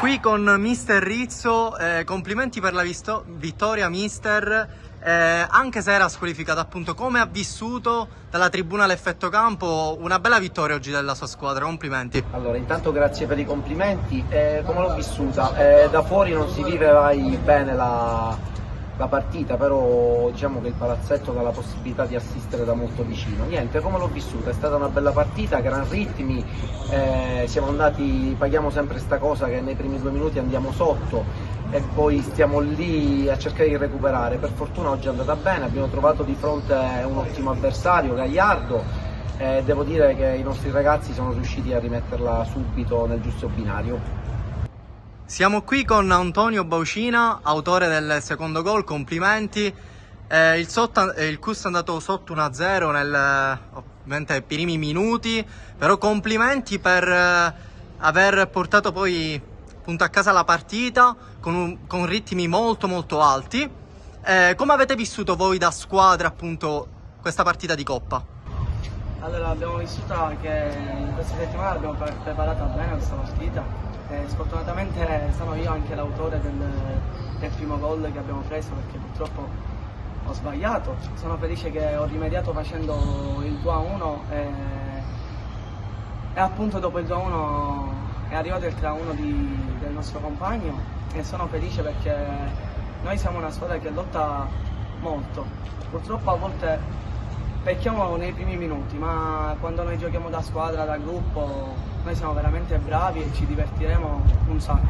qui con Mister Rizzo, complimenti per la vittoria Mister, anche se era squalificato appunto. Come ha vissuto dalla tribuna l'effetto campo? Una bella vittoria oggi della sua squadra, complimenti. Allora, intanto grazie per i complimenti. Come l'ho vissuta? Da fuori non si vive mai bene la partita, però diciamo che il palazzetto dà la possibilità di assistere da molto vicino. Niente, come l'ho vissuta? È stata una bella partita, gran ritmi, siamo andati, paghiamo sempre sta cosa che nei primi 2 minuti andiamo sotto e poi stiamo lì a cercare di recuperare. Per fortuna oggi è andata bene, abbiamo trovato di fronte un ottimo avversario, Gagliardo, devo dire che i nostri ragazzi sono riusciti a rimetterla subito nel giusto binario. Siamo qui con Antonio Baucina, autore del secondo gol, complimenti. Il CUS è andato sotto 1-0 ovviamente nei primi minuti, però complimenti per aver portato poi appunto a casa la partita con ritmi molto alti. Come avete vissuto voi da squadra appunto questa partita di Coppa? Allora, abbiamo vissuta che in questa settimana abbiamo preparata bene questa partita. Sfortunatamente sono io anche l'autore del primo gol che abbiamo preso, perché purtroppo ho sbagliato. Sono felice che ho rimediato facendo il 2-1 e appunto dopo il 2-1 è arrivato il 3-1 del nostro compagno, e sono felice perché noi siamo una squadra che lotta molto. Purtroppo a volte pecchiamo nei primi minuti, ma quando noi giochiamo da squadra, da gruppo, noi siamo veramente bravi e ci divertiremo un sacco.